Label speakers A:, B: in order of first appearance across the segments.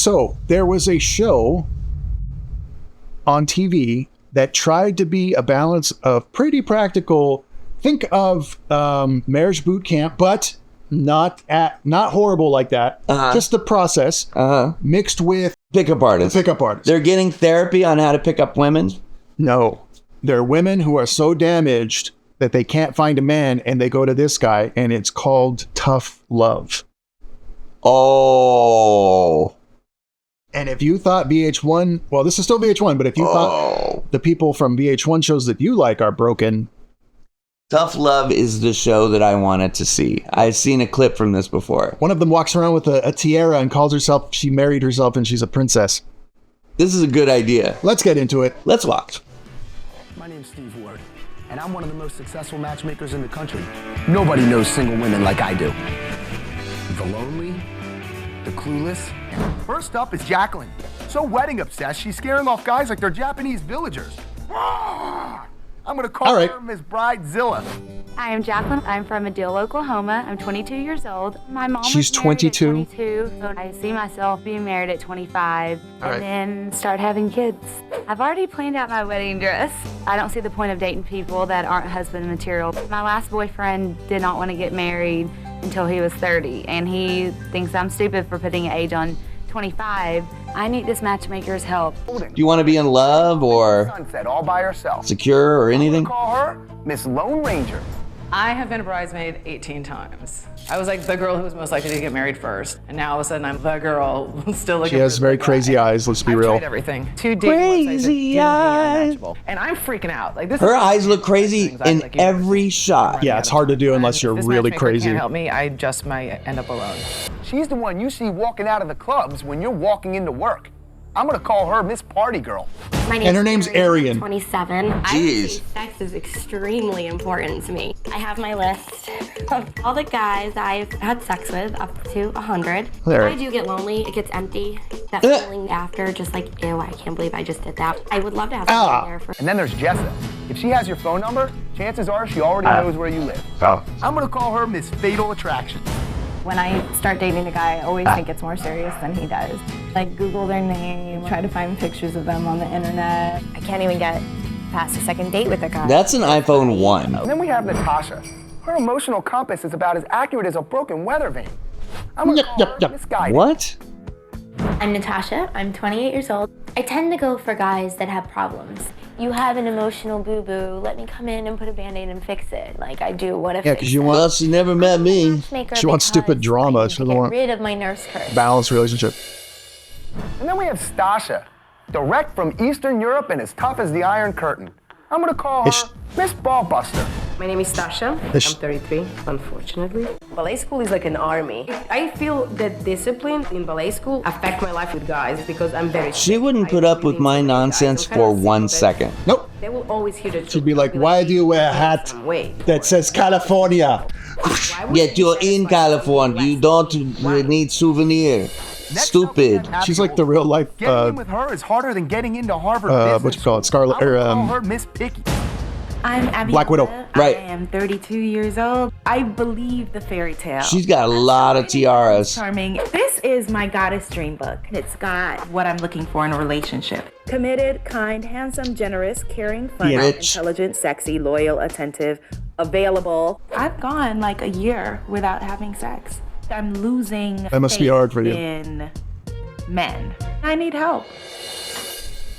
A: So there was a show on TV that tried to be a balance of pretty practical. Think of Marriage Bootcamp, but not horrible like that. Just the process mixed with
B: pickup artists.
A: They're
B: getting therapy on how to pick up women?
A: No. They're women who are so damaged that they can't find a man, and they go to this guy, and it's called Tough Love.
B: Oh.
A: And if you thought VH1, well, this is still VH1, but if you thought the people from VH1 shows that you like are broken.
B: Tough Love is the show that I wanted to see. I've seen a clip from this before.
A: One of them walks around with a tiara and calls herself, she married herself and she's a princess.
B: This is a good idea.
A: Let's get into it.
B: Let's watch.
C: My name's Steve Ward, and I'm one of the most successful matchmakers in the country. Nobody knows single women like I do. The lonely, the clueless. First up is Jacqueline. So wedding obsessed, she's scaring off guys like they're Japanese villagers. I'm gonna call her Miss Bridezilla.
D: Hi, I'm Jacqueline. I'm from Adil, Oklahoma. I'm 22 years old. My mom
A: She's
D: was married
A: 22?
D: at 22, so I see myself being married at 25 and then start having kids. I've already planned out my wedding dress. I don't see the point of dating people that aren't husband material. My last boyfriend did not want to get married until he was 30, and he thinks I'm stupid for putting an age on 25. I need this matchmaker's help.
B: Do you want to be in love or
C: Sunset all by herself.
B: secure or anything?
C: Call her Miss Lone Ranger.
E: I have been a bridesmaid 18 times. I was like the girl who was most likely to get married first, and now all of a sudden I'm the girl still looking.
A: She has very crazy eyes. Let's be real.
E: I've tried everything. 2 dating
B: Crazy eyes.
E: and I'm freaking out. Like this.
B: Her eyes look crazy in every shot.
A: Yeah, it's hard to do unless you're
E: This
A: really
E: matchmaker
A: crazy.
E: Can't help me. I just might end up alone.
C: She's the one you see walking out of the clubs when you're walking into work. I'm gonna call her Miss Party Girl.
A: And her name's Arian.
F: 27.
B: Jeez.
F: Sex is extremely important to me. I have my list of all the guys I've had sex with, up to 100.
A: There.
F: I do get lonely. It gets empty. That feeling after, just like, ew, I can't believe I just did that. I would love to have someone there for.
C: And then there's Jessa. If she has your phone number, chances are she already knows where you live. I'm gonna call her Miss Fatal Attraction.
G: When I start dating a guy, I always think it's more serious than he does. Like Google their name, try to find pictures of them on the internet.
H: I can't even get past a second date with a guy.
B: That's an iPhone 1.
C: And then we have Natasha. Her emotional compass is about as accurate as a broken weather vane. I'm gonna call her Miss Guidance.
B: What?
F: I'm Natasha. I'm 28 years old. I tend to go for guys that have problems. You have an emotional boo-boo, let me come in and put a Band-Aid and fix it. Like I do, what if
A: Yeah, because you want.
B: Well, she never met me.
A: She wants stupid drama. She doesn't want
F: rid of my nurse curse.
A: balanced relationship.
C: And then we have Stasha, direct from Eastern Europe and as tough as the Iron Curtain. I'm gonna call her Miss Ballbuster.
I: My name is Stasha. I'm 33, unfortunately. Ballet school is like an army. I feel that discipline in ballet school affect my life with guys because I'm very.
B: She wouldn't put up with my nonsense for 1 second.
A: Nope.
I: They will always hear the truth.
A: She'd be like, why do you wear a hat that says California?
B: Yet you're in California. You don't need souvenir. Stupid.
A: She's like the real life.
C: Getting in with her is harder than getting into Harvard business.
A: What you call it? Scarlet
C: I'm
A: or
C: gonna call her Miss Picky.
D: I'm Abby.
A: Black Widow.
B: Right.
D: I am 32 years old. I believe the fairy tale.
B: She's got a lot of tiaras.
D: Charming. This is my goddess dream book. It's got what I'm looking for in a relationship. Committed, kind, handsome, generous, caring, fun, intelligent, sexy, loyal, attentive, available. I've gone like a year without having sex. I'm losing
A: That must be hard for you.
D: in men. I need help.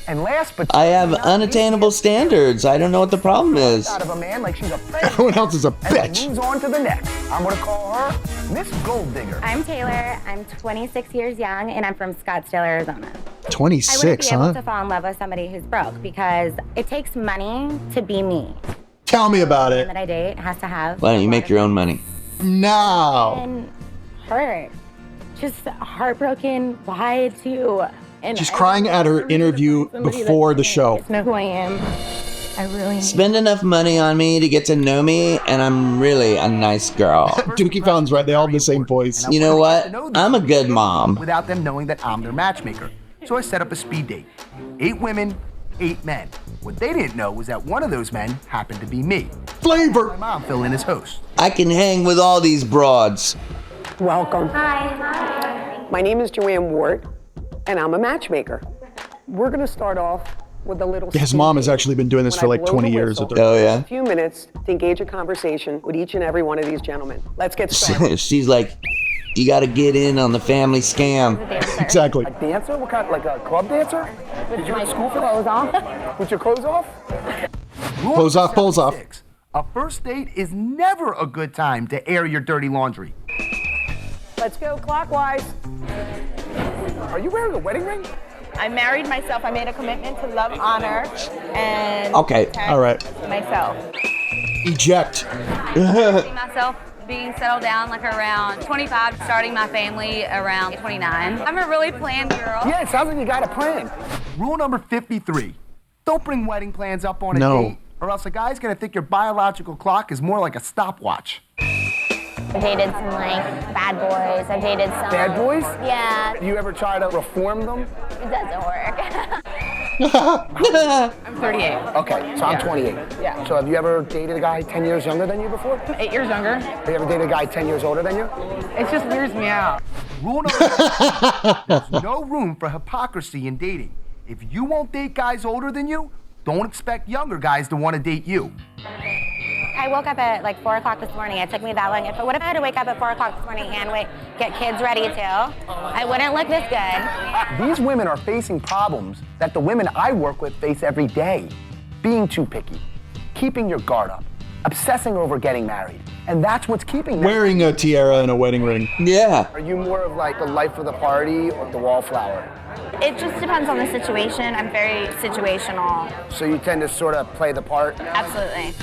C: And last but
B: I have unattainable standards. I don't know what the problem is.
C: out of a man like she's a predator.
A: Everyone else is a
C: And then
A: bitch.
C: moves on to the next. I'm gonna call her Miss Gold Digger.
H: I'm Taylor. I'm 26 years young, and I'm from Scottsdale, Arizona. I
A: 26,
H: wouldn't be able
A: huh?
H: to fall in love with somebody who's broke because it takes money to be me.
A: Tell me about it.
H: That I date has to have.
B: Why don't you make your own money?
A: Now.
H: And hurt. Just heartbroken, lied to. And
A: She's crying at her interview before the show.
H: Know who I am. I really need.
B: Spend enough money on me to get to know me, and I'm really a nice girl.
A: Dookie Fountain's right. They all have the same voice.
B: You know what? I'm a good mom.
C: Without them knowing that I'm their matchmaker. So I set up a speed date. 8 women, 8 men. What they didn't know was that one of those men happened to be me.
A: Flavor.
C: My mom filled in as host.
B: I can hang with all these broads.
I: Welcome.
H: Hi.
I: My name is Joanne Ward.
J: and I'm a matchmaker. We're gonna start off with a little.
A: His mom has actually been doing this for like 20 years.
B: Oh, yeah?
J: A few minutes to engage a conversation with each and every one of these gentlemen. Let's get started.
B: She's like, you got to get in on the family scam.
A: Exactly.
C: A dancer? What kind? Like a club dancer? Did you go to school for that? With your clothes off?
A: Clothes off, pulls off.
C: A first date is never a good time to air your dirty laundry.
J: Let's go clockwise.
C: Are you wearing a wedding ring?
G: I married myself. I made a commitment to love, honor, and
B: Okay.
A: All right.
G: myself.
A: Eject.
D: See myself being settled down like around 25, starting my family around 29. I'm a really planned girl.
C: Yeah, it sounds like you got a plan. Rule number 53. Don't bring wedding plans up on a
A: No.
C: date, or else a guy's gonna think your biological clock is more like a stopwatch.
F: I've dated some like bad boys. I've dated some.
C: Bad boys?
F: Yeah,
C: You ever try to reform them?
F: it doesn't work.
E: I'm 38.
C: Okay, so I'm
E: Yeah.
C: 28.
E: Yeah.
C: So have you ever dated a guy 10 years younger than you before?
E: 8 years younger.
C: Have you ever dated a guy 10 years older than you?
E: It just weirds me out.
C: Rule number 1, there's no room for hypocrisy in dating. If you won't date guys older than you, don't expect younger guys to want to date you.
H: I woke up at like 4 o'clock this morning. It took me that long. But what if I had to wake up at 4 o'clock this morning and get kids ready too? I wouldn't look this good.
C: These women are facing problems that the women I work with face every day. Being too picky, keeping your guard up, obsessing over getting married. And that's what's keeping them.
A: Wearing a tiara and a wedding ring.
B: Yeah.
C: Are you more of like the life of the party or the wallflower?
H: It just depends on the situation. I'm very situational.
C: So you tend to sort of play the part?
H: Absolutely.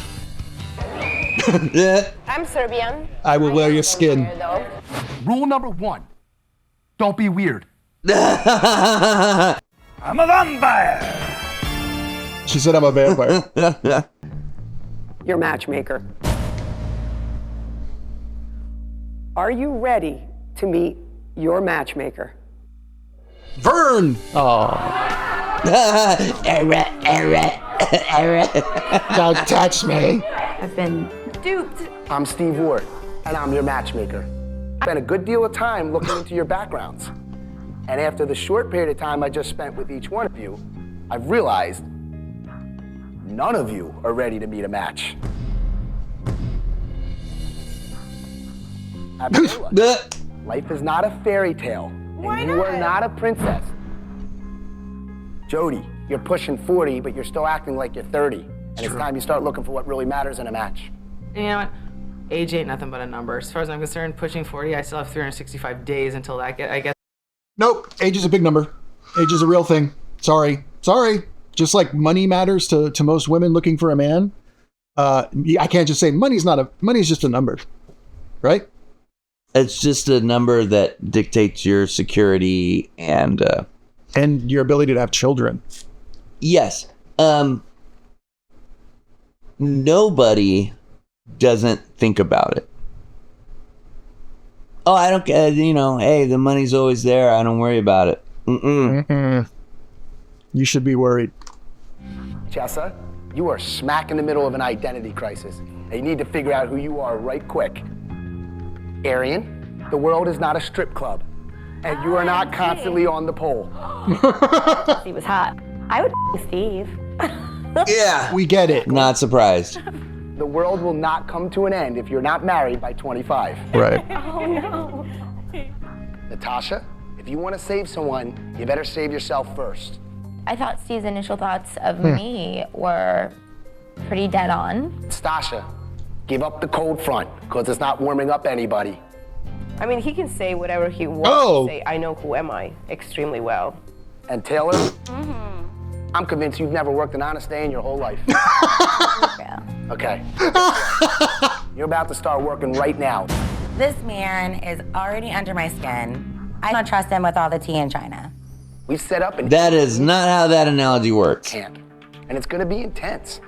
B: Yeah.
F: I'm Serbian.
A: I will wear your skin.
C: Rule number 1, don't be weird.
A: I'm a vampire. She said I'm a vampire.
J: Your matchmaker. Are you ready to meet your matchmaker?
A: Vern. Oh. Don't touch me.
D: I've been duped.
C: I'm Steve Ward, and I'm your matchmaker. I spent a good deal of time looking into your backgrounds. And after the short period of time I just spent with each one of you, I've realized none of you are ready to meet a match. Life is not a fairy tale, and you are not a princess. Jody, you're pushing 40, but you're still acting like you're 30. And it's time you start looking for what really matters in a match.
E: And you know what? Age ain't nothing but a number. As far as I'm concerned, pushing 40, I still have 365 days until I guess.
A: Nope. Age is a big number. Age is a real thing. Sorry. Just like money matters to most women looking for a man. I can't just say money's just a number, right?
B: It's just a number that dictates your security and
A: your ability to have children.
B: Yes. Nobody doesn't think about it. Oh, I don't care. Hey, the money's always there. I don't worry about it.
A: Mm-mm. You should be worried.
C: Jessa, you are smack in the middle of an identity crisis. And you need to figure out who you are right quick. Arian, the world is not a strip club. And you are not constantly on the pole.
H: He was hot. I would Steve.
B: Yeah.
A: We get it.
B: Not surprised.
C: The world will not come to an end if you're not married by 25.
A: Right.
H: Oh no.
C: Natasha, if you want to save someone, you better save yourself first.
F: I thought Steve's initial thoughts of me were pretty dead on.
C: Stasha, give up the cold front, because it's not warming up anybody.
I: I mean, he can say whatever he wants to say. I know who am I extremely well.
C: And Taylor, I'm convinced you've never worked an honest day in your whole life. Okay. You're about to start working right now.
H: This man is already under my skin. I don't trust him with all the tea in China.
C: We've set up an
B: That is not how that analogy works.
C: camp, and it's going to be intense.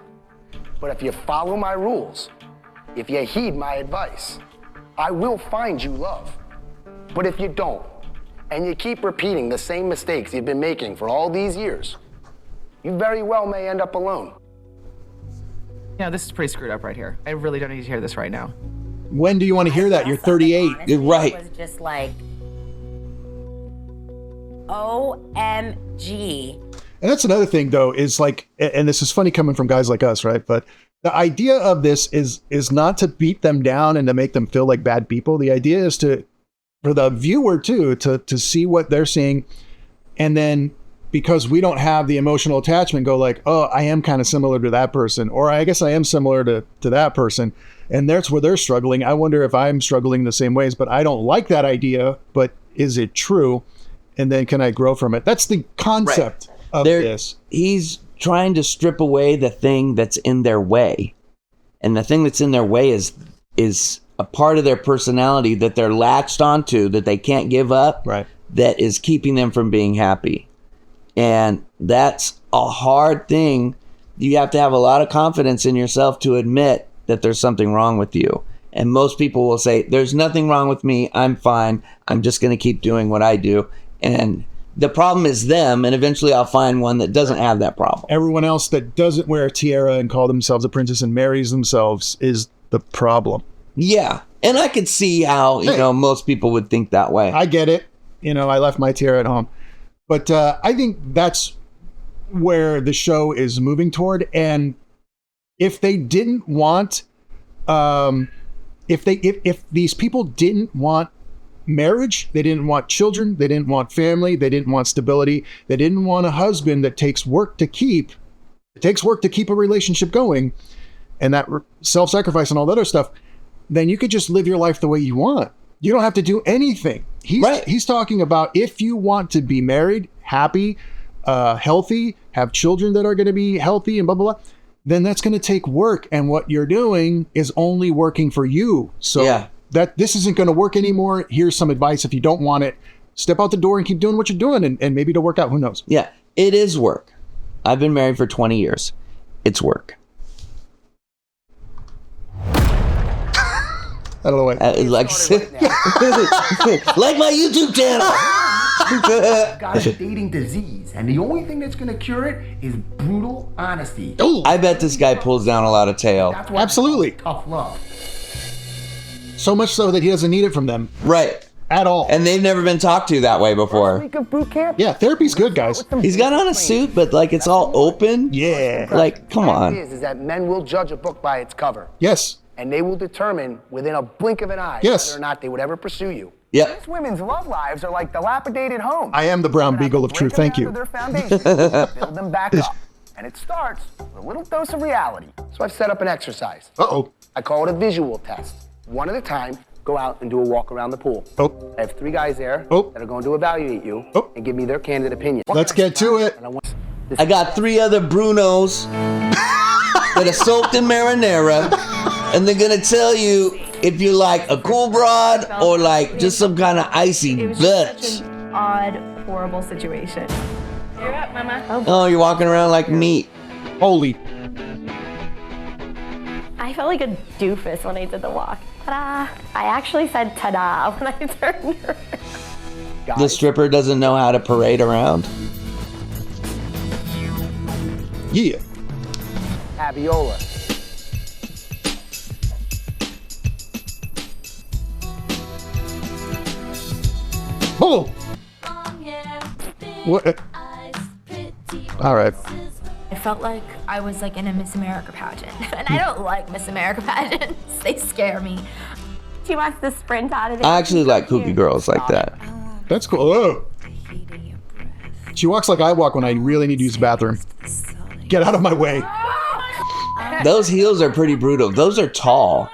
C: But if you follow my rules, if you heed my advice, I will find you love. But if you don't, and you keep repeating the same mistakes you've been making for all these years, you very well may end up alone.
E: This is pretty screwed up right here. I really don't need to hear this right now.
A: When do you want to hear that? You're 38.
B: You're right.
H: It was just like, OMG.
A: And that's another thing, though, is like, and this is funny coming from guys like us, right? But the idea of this is not to beat them down and to make them feel like bad people. The idea is for the viewer too, to see what they're seeing, and then because we don't have the emotional attachment, go like, oh, I am kind of similar to that person, or I guess I am similar to that person, and that's where they're struggling. I wonder if I'm struggling the same ways, but I don't like that idea. But is it true? And then can I grow from it? That's the concept of this.
B: He's trying to strip away the thing that's in their way. And the thing that's in their way is a part of their personality that they're latched onto, that they can't give up,
A: right?
B: That is keeping them from being happy. And that's a hard thing. You have to have a lot of confidence in yourself to admit that there's something wrong with you. And most people will say, there's nothing wrong with me. I'm fine. I'm just going to keep doing what I do. And the problem is them, and eventually I'll find one that doesn't have that problem.
A: Everyone else that doesn't wear a tiara and call themselves a princess and marries themselves is the problem.
B: Yeah. And I could see how, you know, most people would think that way.
A: I get it. You know, I left my tiara at home. But I think that's where the show is moving toward. And if they didn't want, if these people didn't want marriage, they didn't want children, they didn't want family, they didn't want stability, they didn't want a husband that takes work to keep. It takes work to keep a relationship going, and that self-sacrifice and all that other stuff, then you could just live your life the way you want. You don't have to do anything. He's talking about if you want to be married, happy, healthy, have children that are going to be healthy and blah, blah, blah, then that's going to take work. And what you're doing is only working for you. So that this isn't going to work anymore. Here's some advice. If you don't want it, step out the door and keep doing what you're doing, and maybe it'll work out. Who knows?
B: Yeah, it is work. I've been married for 20 years. It's work.
A: I don't know what.
B: Like my YouTube channel.
C: Got a dating disease, and the only thing that's going to cure it is brutal honesty.
B: I bet this guy pulls down a lot of tail.
A: Absolutely.
C: Tough love.
A: So much so that he doesn't need it from them.
B: Right.
A: At all.
B: And they've never been talked to that way before.
J: Week of boot camp?
A: Yeah, therapy's good, guys.
B: He's got on a suit, but like it's all open.
A: Yeah.
B: Like, come on.
C: Is that men will judge a book by its cover.
A: Yes.
C: And they will determine within a blink of an eye
A: Yes.
C: whether or not they would ever pursue you.
B: Yep.
C: These women's love lives are like dilapidated homes.
A: I am the brown beagle of truth. Thank you.
C: Their foundation, build them back up. And it starts with a little dose of reality. So I've set up an exercise.
A: Uh-oh.
C: I call it a visual test. One at a time, go out and do a walk around the pool.
A: Oh.
C: I have 3 guys there
A: that
C: are going to evaluate you and give me their candid opinion.
A: Let's get to it.
B: I got 3 other Brunos that are soaked in marinara, and they're gonna tell you if you're like a cool broad or like just some kind of icy bitch.
G: Such an odd, horrible situation. You're up, Mama.
B: Oh, you're walking around like meat.
A: Holy.
F: I felt like a doofus when I did the walk. Ta-da! I actually said ta-da when I turned around.
B: The stripper doesn't know how to parade around.
A: Yeah.
C: Aviola.
A: Oh. What? All right.
F: I felt like I was like in a Miss America pageant. And I don't like Miss America pageants. They scare me. She wants to sprint out of it.
B: I actually like kooky girls like that.
A: That's cool. Oh. She walks like I walk when I really need to use the bathroom. Get out of my way.
B: Those heels are pretty brutal. Those are tall.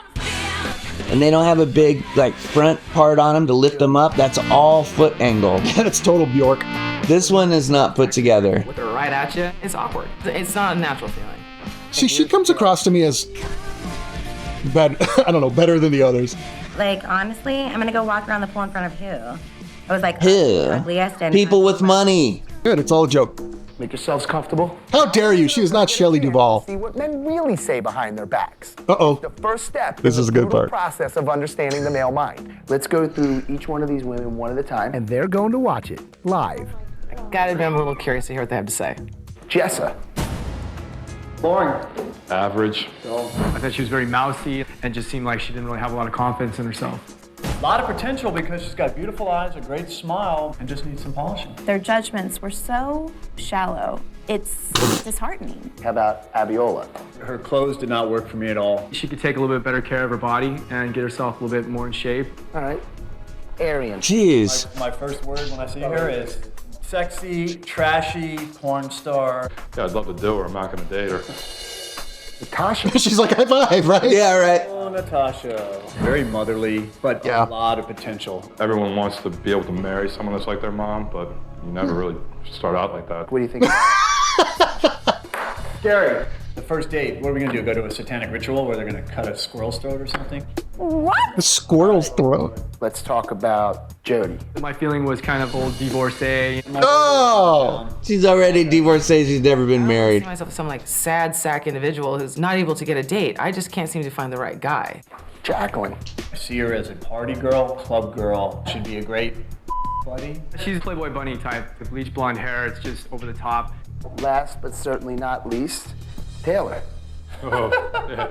B: And they don't have a big like front part on them to lift them up. That's all foot angle.
A: That's total Bjork.
B: This one is not put together.
E: With her right at you, it's awkward. It's not a natural feeling.
A: She comes across to me as better. I don't know, better than the others.
H: Like, honestly, I'm gonna go walk around the pool in front of who? I was like,
B: Who?
H: ugliest and
B: People with money.
A: Good, it's all a joke.
C: Make yourselves comfortable.
A: How dare you? She is not Shelley Duvall.
C: See what men really say behind their backs.
A: Uh-oh.
C: The first step
A: This is a good
C: brutal
A: part.
C: process of understanding the male mind. Let's go through each one of these women one at a time, and they're going to watch it live.
E: Gotta admit, I'm a little curious to hear what they have to say.
C: Jessa.
K: Lauren.
L: Average.
K: I thought she was very mousy and just seemed like she didn't really have a lot of confidence in herself.
L: lot of potential because she's got beautiful eyes, a great smile, and just needs some polishing.
G: Their judgments were so shallow. It's disheartening.
C: How about Abiola?
L: Her clothes did not work for me at all.
K: She could take a little bit better care of her body and get herself a little bit more in shape.
C: All right. Aryan.
B: Jeez.
L: My first word when I see her is sexy, trashy, porn star.
M: Yeah, I'd love to do her. I'm not going to date her.
C: Natasha.
A: She's like, high five, right?
B: Yeah, right.
L: Oh, Natasha. Very motherly, but a lot of potential.
M: Everyone wants to be able to marry someone that's like their mom, but you never really start out like that.
C: What do you think?
L: Gary, the first date, what are we going to do? Go to a satanic ritual where they're going to cut a squirrel's throat or something?
H: What?
A: The squirrel's throat.
C: Let's talk about Jody.
K: My feeling was kind of old divorcee.
A: Oh!
B: She's already divorcee. She's never been
E: I
B: married.
E: see myself as some like sad sack individual who's not able to get a date. I just can't seem to find the right guy.
C: Jacqueline.
L: I see her as a party girl, club girl. Should be a great buddy.
K: She's a Playboy bunny type with bleach blonde hair. It's just over the top.
C: Last but certainly not least, Taylor.
M: Oh, yeah.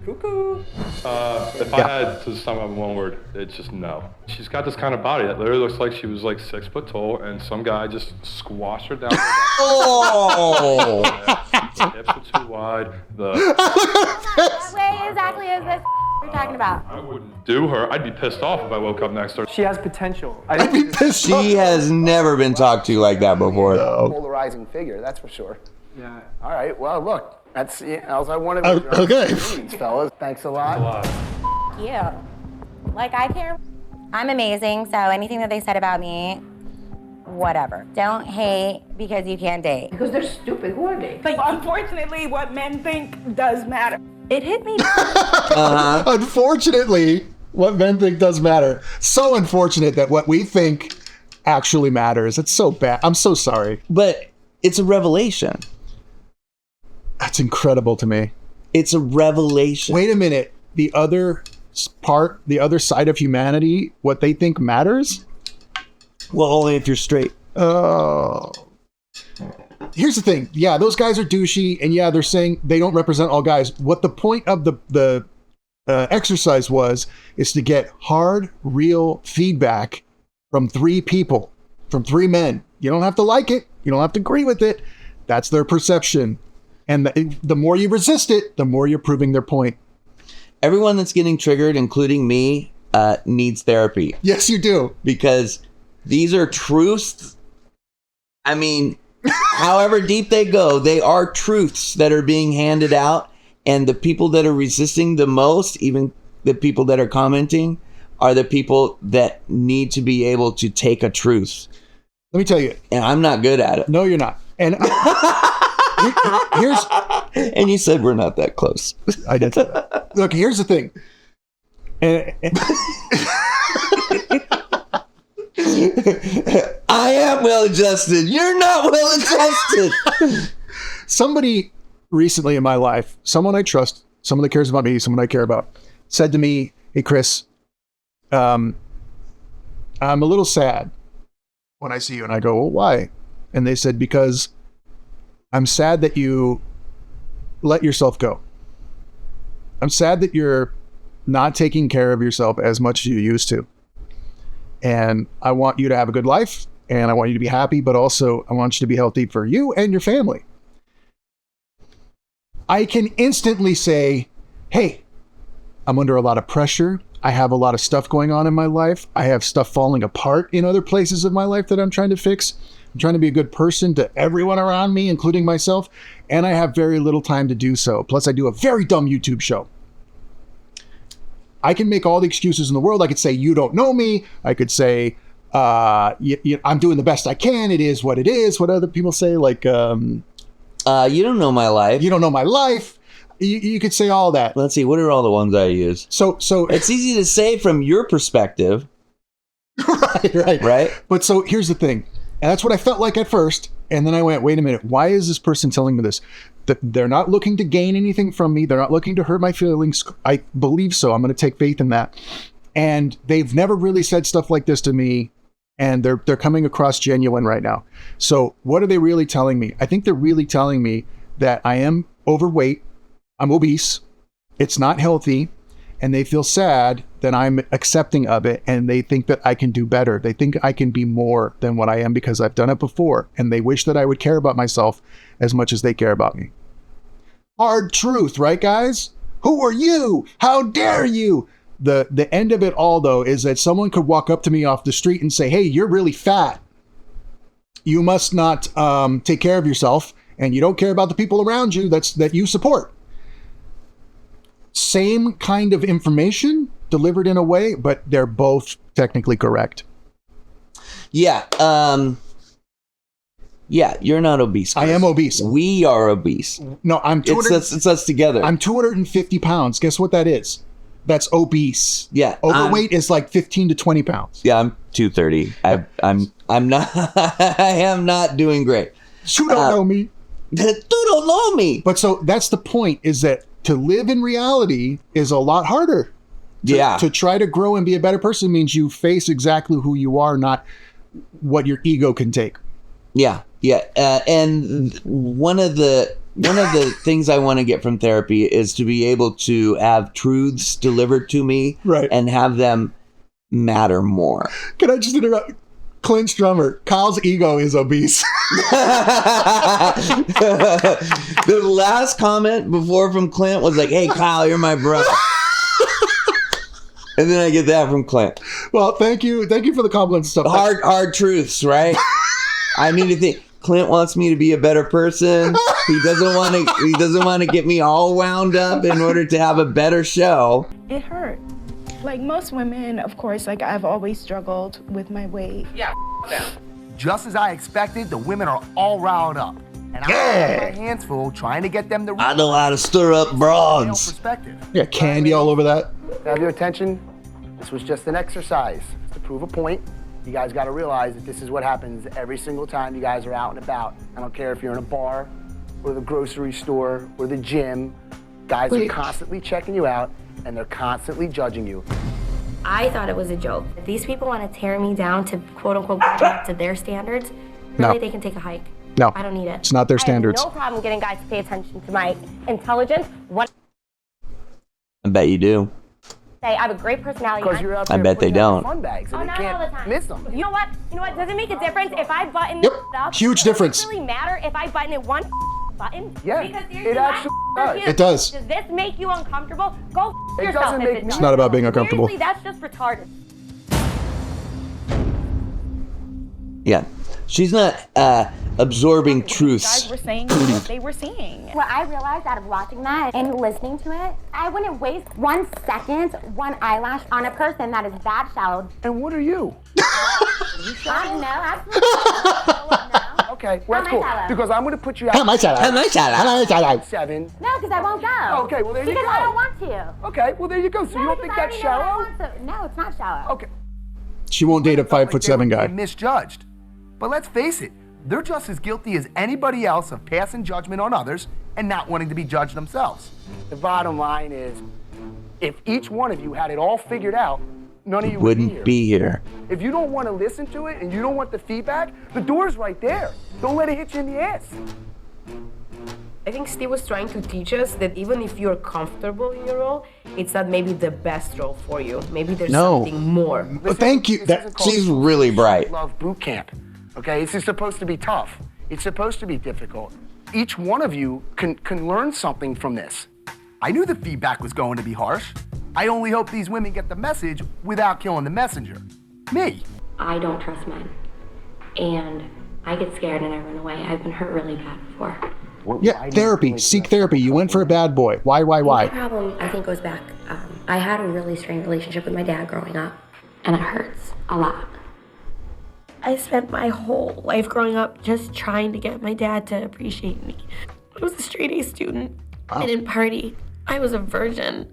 L: Cuckoo.
M: If I had to sum up in one word, it's just no. She's got this kind of body that literally looks like she was like 6 foot tall, and some guy just squashed her down.
B: Oh!
M: The hips are too wide.
H: What way exactly is this you're talking about?
M: I wouldn't do her. I'd be pissed off if I woke up next to her.
K: She has potential.
A: I'd be pissed off.
B: She has never been talked to like that before.
C: Polarizing figure, that's for sure.
K: Yeah.
C: All right, well, look, that's all I wanted.
A: Okay.
C: Fellas, thanks a lot.
H: You. Like, I care. I'm amazing, so anything that they said about me, whatever. Don't hate because you can't date.
I: Because they're stupid. Who are they?
N: But unfortunately, what men think does matter.
H: It hit me.
A: Unfortunately, what men think does matter. So unfortunate that what we think actually matters. It's so bad. I'm so sorry.
B: But it's a revelation.
A: That's incredible to me.
B: It's a revelation.
A: Wait a minute. The other part, the other side of humanity, what they think matters?
B: Well, only if you're straight.
A: Oh. Here's the thing. Yeah, those guys are douchey, and yeah, they're saying they don't represent all guys. What the point of the exercise is to get hard, real feedback from 3 people, from 3 men. You don't have to like it. You don't have to agree with it. That's their perception. And the more you resist it, the more you're proving their point.
B: Everyone that's getting triggered, including me, needs therapy.
A: Yes, you do.
B: Because these are truths. I mean, however deep they go, they are truths that are being handed out. And the people that are resisting the most, even the people that are commenting, are the people that need to be able to take a truth.
A: Let me tell you.
B: And I'm not good at it.
A: No, you're not. And
B: and you said we're not that close.
A: I did say that. Look, here's the thing.
B: I am well adjusted. You're not well adjusted.
A: Somebody recently in my life, someone I trust, someone that cares about me, someone I care about, said to me, "Hey, Chris, I'm a little sad when I see you." And I go, "Well, why?" And they said, "Because I'm sad that you let yourself go. I'm sad that you're not taking care of yourself as much as you used to. And I want you to have a good life, and I want you to be happy, but also I want you to be healthy for you and your family." I can instantly say, "Hey, I'm under a lot of pressure. I have a lot of stuff going on in my life. I have stuff falling apart in other places of my life that I'm trying to fix. I'm trying to be a good person to everyone around me, including myself, and I have very little time to do so. Plus, I do a very dumb YouTube show. I can make all the excuses in the world. I could say, you don't know me. I could say, I'm doing the best I can. It is what it is." What other people say, like,
B: you don't know my life.
A: You don't know my life. You could say all that.
B: Let's see. What are all the ones I use?
A: So
B: it's easy to say from your perspective. Right.
A: But so here's the thing. And that's what I felt like at first. And then I went, wait a minute. Why is this person telling me this? That they're not looking to gain anything from me. They're not looking to hurt my feelings. I believe so. I'm going to take faith in that. And they've never really said stuff like this to me. And they're coming across genuine right now. So what are they really telling me? I think they're really telling me that I am overweight. I'm obese. It's not healthy. and they feel sad, then I'm accepting of it, and they think that I can do better. They think I can be more than what I am because I've done it before, and they wish that I would care about myself as much as they care about me. Hard truth, right, guys? Who are you? How dare you? The end of it all, though, is that someone could walk up to me off the street and say, hey, you're really fat. You must not take care of yourself, and you don't care about the people around you that you support. Same kind of information delivered in a way, but they're both technically correct.
B: Yeah. Yeah, you're not obese, Chris.
A: I am obese.
B: We are obese.
A: No, I'm 200.
B: It's us together.
A: I'm 250 pounds. Guess what that is? That's obese.
B: Yeah.
A: Overweight is like 15 to 20 pounds.
B: Yeah, I'm 230. I'm not. I am not doing great.
A: You don't know me.
B: You don't know me.
A: But so that's the point, is that to live in reality is a lot harder. To try to grow and be a better person means you face exactly who you are, not what your ego can take.
B: Yeah. And one of the things I want to get from therapy is to be able to have truths delivered to me,
A: right, and
B: have them matter more.
A: Can I just interrupt? Clint's drummer, Kyle's ego is obese.
B: The last comment before from Clint was like, hey, Kyle, you're my brother. And then I get that from Clint.
A: Well, thank you for the compliment stuff.
B: Hard truths, right? I need to think. Clint wants me to be a better person. He doesn't want to get me all wound up in order to have a better show.
N: It hurt. Like most women, of course, like I've always struggled with my weight.
C: Yeah, just as I expected, the women are all riled up. And I'm my hands full trying to get them to
B: I know how to stir up broads.
C: Perspective.
A: Yeah, candy all over that.
C: Have your attention. This was just an exercise to prove a point. You guys got to realize that this is what happens every single time you guys are out and about. I don't care if you're in a bar or the grocery store or the gym. Guys are constantly checking you out, and they're constantly judging you.
F: I thought it was a joke. If these people want to tear me down to quote unquote go back to their standards, really they can take a hike.
A: No,
F: I don't need it.
A: It's not their standards.
H: I have no problem getting guys to pay attention to my intelligence.
B: I bet you do.
H: I have a great personality.
C: Because you're out
B: I
C: there
B: bet they don't.
C: fun bags and
H: not
C: you
H: all the
C: can't
H: time.
C: miss them.
H: You know what? Does it make a difference if I button this up?
A: Huge difference.
H: Does it really matter if I button it one button?
C: Yeah,
H: because
C: it actually does.
A: It does.
H: Does this make you uncomfortable? Go yourself.
C: doesn't make me.
A: It's not about being uncomfortable.
H: Seriously, that's just retarded.
B: Yeah. She's not absorbing truths.
N: Guys were saying what they were seeing.
H: What I realized out of watching that and listening to it, I wouldn't waste 1 second, one eyelash on a person that is that shallow.
C: And what are you?
H: I know.
C: Okay, well, that's cool.
H: shallow?
C: Because I'm going to put you out.
A: How much shallow?
C: 7.
H: No, because I won't go.
C: Okay, well, there you go.
H: Because I don't want to.
C: Okay, well, there you go. So you don't think that's shallow?
H: No, it's not shallow.
C: Okay.
A: She won't date a 5'7" guy.
C: Misjudged. But let's face it, they're just as guilty as anybody else of passing judgment on others and not wanting to be judged themselves. The bottom line is, if each one of you had it all figured out, none of you
B: wouldn't be here.
C: If you don't want to listen to it and you don't want the feedback, the door's right there. Don't let it hit you in the ass.
I: I think Steve was trying to teach us that even if you're comfortable in your role, it's not maybe the best role for you. Maybe there's something more.
A: Well, thank you.
B: She's really bright.
C: Love Bootcamp. Okay, this is supposed to be tough. It's supposed to be difficult. Each one of you can learn something from this. I knew the feedback was going to be harsh. I only hope these women get the message without killing the messenger. Me.
F: I don't trust men. And I get scared and I run away. I've been hurt really bad before.
A: Yeah, therapy. Seek therapy. You went for a bad boy. Why?
F: My problem, I think, goes back. I had a really strained relationship with my dad growing up, and it hurts a lot. I spent my whole life growing up just trying to get my dad to appreciate me. I was a straight A student. I didn't party. I was a virgin.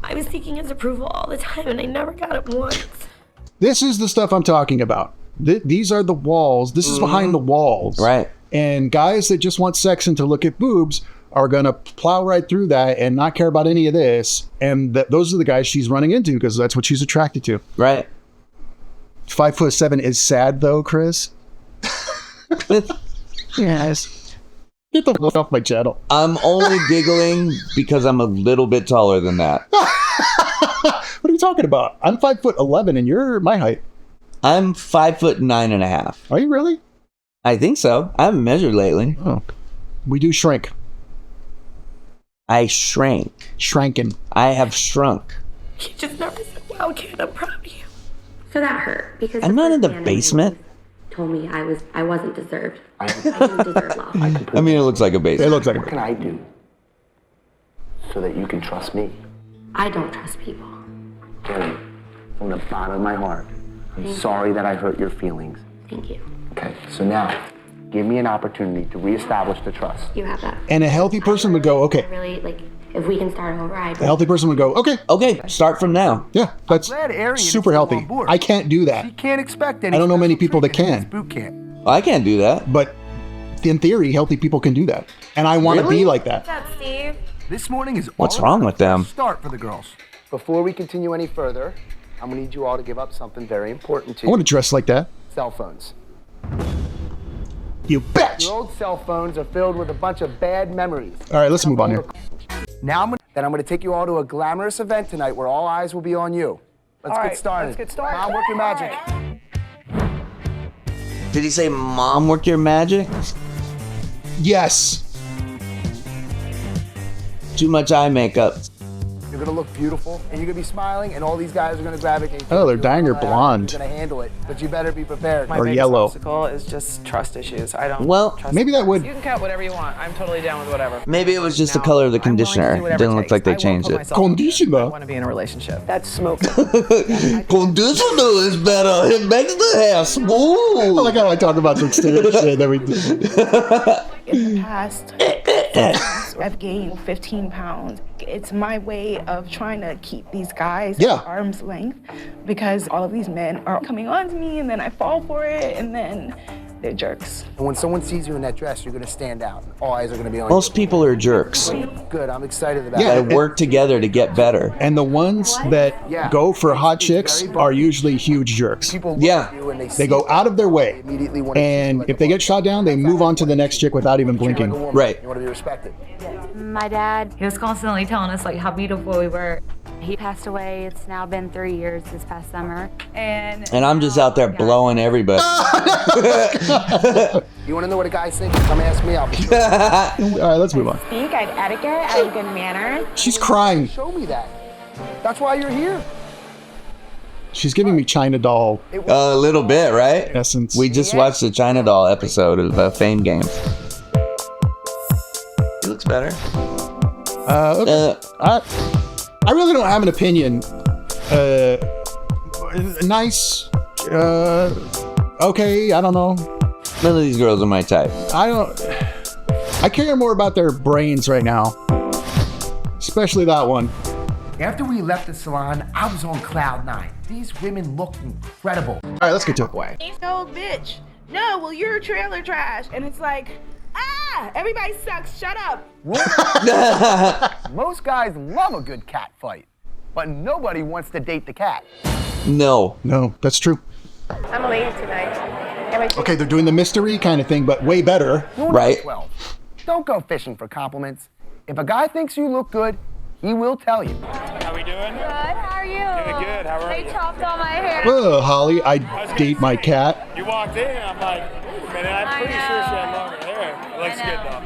F: I was seeking his approval all the time, and I never got it once.
A: This is the stuff I'm talking about. These are the walls. This is behind the walls.
B: Right.
A: And guys that just want sex and to look at boobs are going to plow right through that and not care about any of this. And those are the guys she's running into because that's what she's attracted to.
B: Right.
A: 5'7" is sad though, Chris. Yes. Get the fuck off my channel.
B: I'm only giggling because I'm a little bit taller than that.
A: talking about? I'm 5'11" and you're my height.
B: I'm 5'9.5".
A: Are you really?
B: I think so. I haven't measured lately.
A: Oh, we do shrink.
B: I shrank.
A: Shranken.
B: I have shrunk.
F: He just never said, "Wow, kid, I'm proud of you." So that hurt because
B: I'm not in the basement.
F: Told me I wasn't deserved. I didn't deserve love.
B: I mean, it looks like a basement.
A: It looks like a
C: What can I do so that you can trust me?
F: I don't trust people.
C: Karen, from the bottom of my heart, I'm sorry that I hurt your feelings.
F: Thank you.
C: Okay, so now, give me an opportunity to reestablish the trust.
F: You have that.
A: And a healthy person would go, okay.
F: I really, like, if we can start over,
A: A healthy person would go, okay.
B: Okay, start from now.
A: Yeah, that's super healthy. I can't do that.
C: You can't expect any
A: I don't know many people that can.
C: boot camp.
B: I can't do that.
A: But in theory, healthy people can do that. And I want to be like that.
H: What's up, Steve?
C: This morning is
B: What's
C: all
B: wrong
C: about
B: with them?
C: Start for the girls. Before we continue any further, I'm gonna need you all to give up something very important to
A: I
C: you.
A: want to dress like that.
C: Cell phones.
A: You bitch!
C: Your old cell phones are filled with a bunch of bad memories.
A: All right, let's move on here.
C: Now I'm gonna take you all to a glamorous event tonight where all eyes will be on you. Let's get started.
I: Let's get started.
C: Mom, work your magic.
B: Did he say, "Mom, work your magic"?
A: Yes.
B: Too much eye makeup.
C: You're gonna look beautiful, and you're gonna be smiling, and all these guys are gonna gravitate.
A: Oh, they're dyeing her
C: You're
A: blonde.
C: gonna handle it, but you better be prepared.
E: My
A: Or
E: biggest
A: yellow.
E: obstacle is just trust issues. I don't
B: Well,
E: trust
A: maybe that would.
E: You can cut whatever you want. I'm totally down with whatever.
B: Maybe it was just the
E: Now,
B: color of the
E: I'm willing to
B: conditioner.
E: do whatever
B: Didn't
E: it
B: look
E: takes.
B: like they
E: I won't
B: changed
E: put
B: it.
E: myself out there.
A: Conditioner.
E: I want to be in a relationship.
C: That's smoke.
B: Conditioner is better. It makes the hair
A: I
B: smooth.
A: like how I talk about some serious shit and everything.
N: In the past, I've gained 15 pounds. It's my way of trying to keep these guys at arm's length because all of these men are coming on to me and then I fall for it and then they're jerks.
C: And when someone sees you in that dress, you're gonna stand out. All eyes are gonna be on
B: Most people are jerks.
C: you. Good, I'm excited about
A: Yeah.
C: it.
B: They work together to get better.
A: And the ones that go for hot chicks are usually huge jerks.
C: People look
B: Yeah.
C: at you and
A: They go out of their way.
C: immediately want to
A: And if they get shot down, they move on to the next chick without even blinking.
B: Right.
C: You want to be respected.
D: My dad, he was constantly telling us like how beautiful we were. He passed away. It's now been 3 years this past summer. And
B: I'm just out there blowing everybody.
C: You want to know what a guy's thinking? Come ask me. I'll be sure.
A: All right, let's move on.
H: Speak, I have etiquette, I have good manners.
A: She's crying.
C: Show me that. That's why you're here.
A: She's giving me China doll
B: A little bit, right?
A: essence.
B: We just watched the China Doll episode of Fame Games. He looks better.
A: Okay. I really don't have an opinion. Nice. Okay, I don't know.
B: None of these girls are my type.
A: I care more about their brains right now. Especially that one.
C: After we left the salon, I was on cloud 9. These women look incredible.
A: All right, let's get to it.
N: No, bitch. No, well, you're trailer trash. And it's like, everybody sucks. Shut up.
C: Most guys love a good cat fight, but nobody wants to date the cat.
B: No.
A: No, that's true.
I: I'm leaving tonight.
A: Okay, they're doing the mystery kind of thing, but way better.
B: Right.
C: 12. Don't go fishing for compliments. If a guy thinks you look good, he will tell you.
O: How we doing?
D: Good, how are you?
O: Doing good, how are you?
D: They chopped all my hair.
A: Holly, I date my cat.
O: You walked in and I'm like, wait a minute, I'm pretty sure she had longer hair. It looks good though.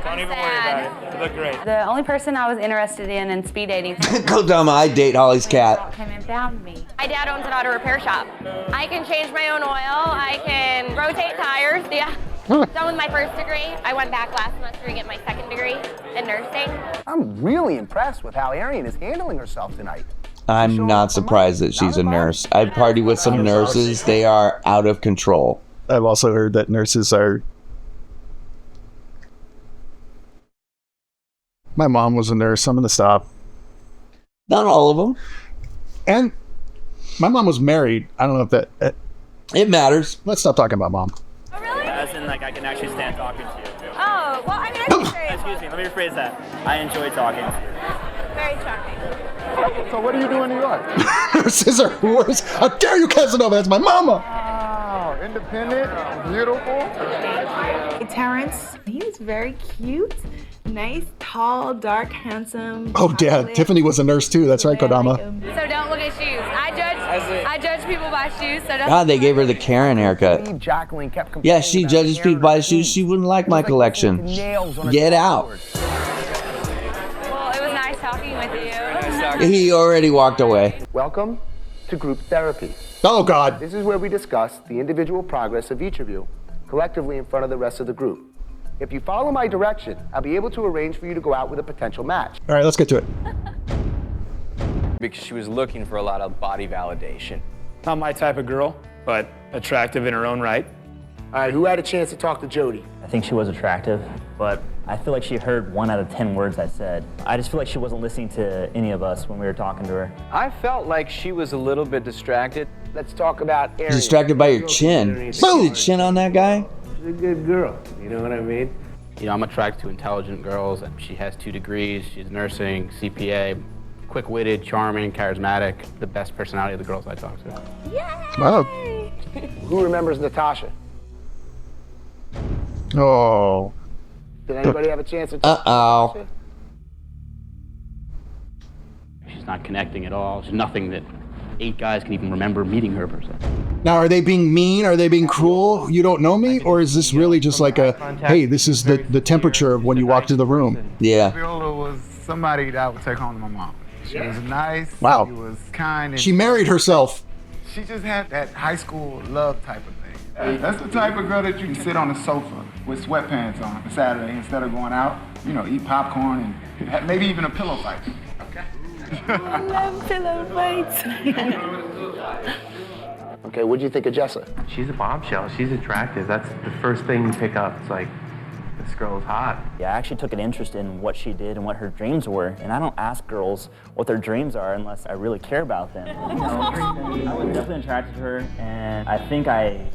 O: Don't even worry about it. You look great.
D: The only person I was interested in speed dating
B: Go tell me I date Holly's cat.
D: came and found me.
H: My dad owns an auto repair shop. I can change my own oil. I can rotate tires. Yeah. Done with my first degree. I went back last semester to get my second degree in nursing.
C: I'm really impressed with how Arian is handling herself tonight.
B: I'm not surprised that she's a nurse. I've partied with some nurses. They are out of control.
A: I've also heard that nurses are... My mom was a nurse. I'm going to stop.
B: Not all of them.
A: And my mom was married. I don't know if that...
B: It matters.
A: Let's stop talking about mom.
H: Oh, really?
O: As in, like, I can actually stand talking to you.
H: Oh, well, I mean, I can say
O: Excuse me, let me rephrase that. I enjoy talking to you.
H: very charming.
C: So what do you do in New York?
A: Nurses are whores. How dare you, Casanova? That's my mama.
C: Oh,
O: Independent, beautiful.
N: Terrence, he was very cute. Nice, tall, dark, handsome.
A: Oh, yeah. Tiffany was a nurse too. That's right, Kodama.
D: So don't look at shoes. I judge people by shoes. So don't.
B: God, they gave her the Karen haircut.
C: Jacqueline kept
B: Yeah, she judges people by the shoes. She wouldn't like my collection. Get out.
D: Well, it was nice talking with you.
B: He already walked away.
C: Welcome to group therapy.
A: Oh, God.
C: This is where we discuss the individual progress of each of you, collectively in front of the rest of the group. If you follow my direction, I'll be able to arrange for you to go out with a potential match.
A: All right, let's get to it.
P: Because she was looking for a lot of body validation.
O: Not my type of girl, but attractive in her own right.
C: All right, who had a chance to talk to Jody?
Q: I think she was attractive, but I feel like she heard 1 out of 10 words I said. I just feel like she wasn't listening to any of us when we were talking to her.
P: I felt like she was a little bit distracted.
C: Let's talk about Arian.
B: Distracted by your chin. See the chin on that guy?
C: She's a good girl, you know what I mean?
R: You know, I'm attracted to intelligent girls. She has 2 degrees, she's nursing, CPA, quick-witted, charming, charismatic, the best personality of the girls I talk to.
C: Yay!
A: Wow.
C: Who remembers Natasha?
A: Oh.
C: Did anybody have a chance to talk to Natasha?
R: She's not connecting at all. She's nothing that 8 guys can even remember meeting her per se.
A: Now, are they being mean? Are they being cruel? You don't know me? Or is this really just like a, hey, this is the temperature of when you walk to the room?
B: Yeah.
S: Viola was somebody that I would take home to my mom. She was nice.
A: Wow.
S: She was kind. And
A: She married herself.
S: She just had that high school love type of thing. That's the type of girl that you can sit on the sofa with sweatpants on Saturday instead of going out, you know, eat popcorn and maybe even a pillow fight. Okay.
N: I love pillow fights.
C: Okay, what'd you think of Jessa?
T: She's a bombshell. She's attractive. That's the first thing you pick up. It's like, this girl is hot.
Q: Yeah, I actually took an interest in what she did and what her dreams were. And I don't ask girls what their dreams are unless I really care about them. You know, I was definitely attracted to her, and I think I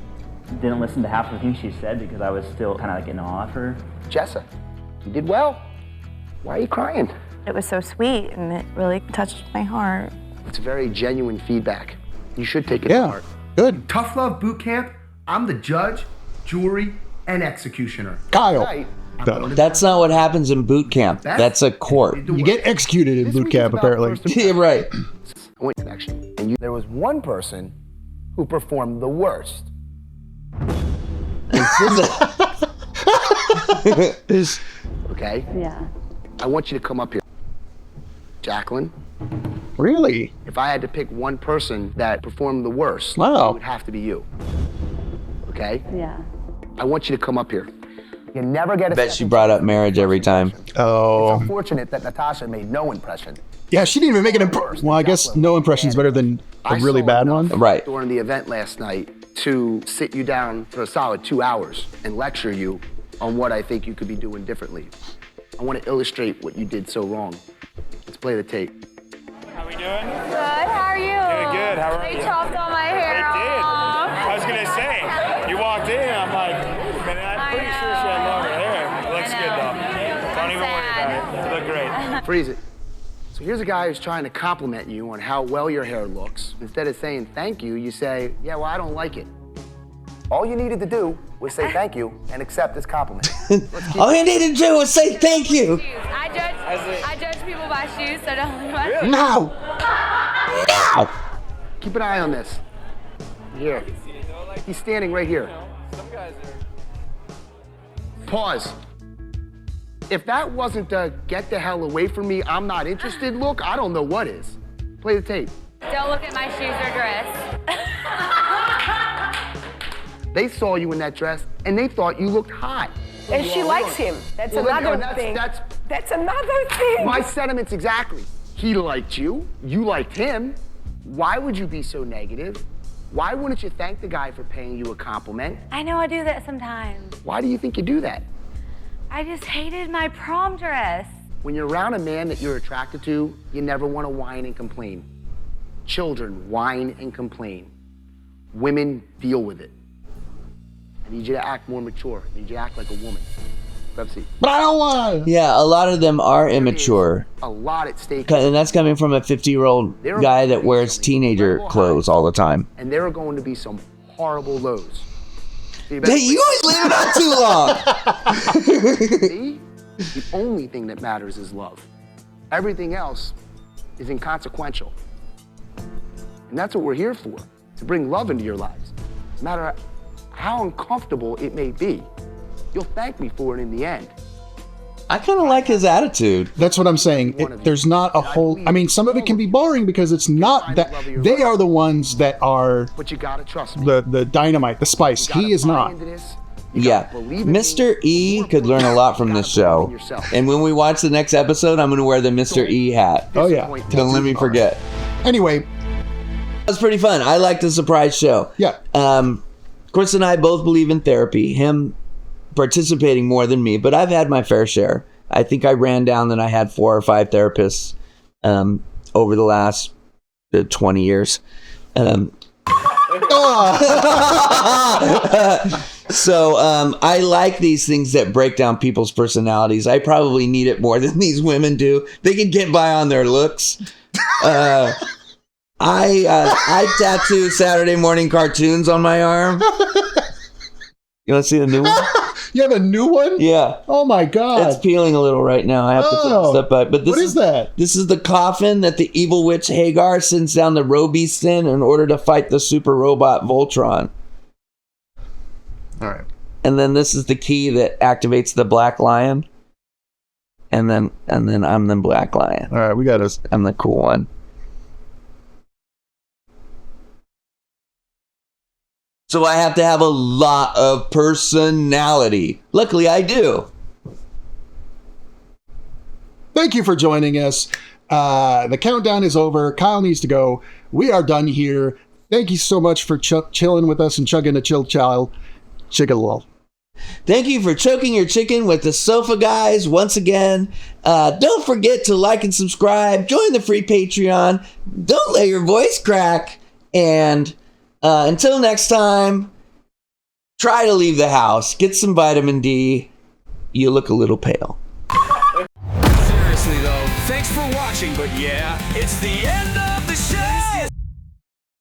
Q: didn't listen to half of the things she said because I was still kind of like in awe of her.
C: Jessa, you did well. Why are you crying?
G: It was so sweet and it really touched my heart.
C: It's very genuine feedback. You should take it to heart.
A: Good.
U: Tough Love Bootcamp, I'm the judge, jury, and executioner.
A: Kyle.
B: That's not what happens in boot camp. That's a court.
A: You get executed in boot camp, apparently.
B: Yeah, right.
C: I went connection, and there was one person who performed the worst. Okay?
D: Yeah.
C: I want you to come up here. Jacqueline.
A: Really?
C: If I had to pick one person that performed the worst,
A: wow,
C: it would have to be you. Okay?
D: Yeah.
C: I want you to come up here. You never get a
B: Bet she brought up marriage every time.
A: Oh.
C: It's unfortunate that Natasha made no impression.
A: Yeah, she didn't even make an impression. Well, I guess no impression is better than a really bad one.
B: Right.
C: During the event last night to sit you down for a solid 2 hours and lecture you on what I think you could be doing differently. I want to illustrate what you did so wrong. Let's play the tape.
O: How we doing?
D: Good, how are you?
O: Doing good, how are you?
D: They chopped all my hair
O: They did.
D: off.
O: I was gonna say, you walked in, I'm like, wait a minute, I'm pretty sure she had longer hair. It looks good though. Don't even worry about it. You look great.
C: Freeze it. So here's a guy who's trying to compliment you on how well your hair looks. Instead of saying thank you, you say, yeah, well, I don't like it. All you needed to do was say thank you and accept this compliment.
B: All you need to do was say thank you.
D: I judge people by shoes, so don't.
A: No.
B: No.
C: Keep an eye on this. Here. He's standing right here. Pause. If that wasn't the get the hell away from me, I'm not interested look, I don't know what is. Play the tape.
D: Don't look at my shoes or dress.
C: They saw you in that dress and they thought you looked hot.
I: And she likes him. That's another thing. That's another thing.
C: My sentiments exactly. He liked you. You liked him. Why would you be so negative? Why wouldn't you thank the guy for paying you a compliment?
D: I know I do that sometimes.
C: Why do you think you do that?
D: I just hated my prom dress.
C: When you're around a man that you're attracted to, you never want to whine and complain. Children whine and complain. Women deal with it. I need you to act more mature. I need you to act like a woman. Grab a seat.
A: But I don't want to.
B: Yeah, a lot of them are immature.
C: A lot at stake.
B: And that's coming from a 50-year-old guy that wears teenager clothes all the time.
C: And there are going to be some horrible lows. Hey,
B: you always leave it on too long.
C: Me, the only thing that matters is love. Everything else is inconsequential. And that's what we're here for, to bring love into your lives. No matter how uncomfortable it may be, you'll thank me for it in the end.
B: I kind of like his attitude.
A: That's what I'm saying. There's not a whole. I mean, some of it can be boring because it's not that they are the ones that are.
C: But you gotta trust me.
A: The dynamite, the spice. He is not.
B: Yeah, Mr. E could learn a lot from this show. And when we watch the next episode, I'm going to wear the Mr. E hat.
A: Oh yeah.
B: Don't let me forget.
A: Anyway,
B: that was pretty fun. I like the surprise show.
A: Yeah.
B: Chris and I both believe in therapy. Him participating more than me, but I've had my fair share. I think I ran down that I had 4 or 5 therapists over the last 20 years. So I like these things that break down people's personalities. I probably need it more than these women do. They can get by on their looks. I tattoo Saturday morning cartoons on my arm. You want to see the new one?
A: You have a new one?
B: Yeah.
A: Oh my God.
B: It's peeling a little right now. I have to put stuff by. But this
A: what is that?
B: This is the coffin that the evil witch Hagar sends down the Robeast in order to fight the super robot Voltron.
A: All right.
B: And then this is the key that activates the Black Lion. And then I'm the Black Lion.
A: All right, we got us.
B: I'm the cool one. So I have to have a lot of personality. Luckily, I do.
A: Thank you for joining us. The countdown is over. Kyle needs to go. We are done here. Thank you so much for chilling with us and chugging a chill child. Chickalol.
B: Thank you for choking your chicken with the Sofa Guys once again. Don't forget to like and subscribe. Join the free Patreon. Don't let your voice crack. And until next time, try to leave the house. Get some vitamin D. You look a little pale.
J: Seriously though, thanks for watching, but yeah, it's the end of the show!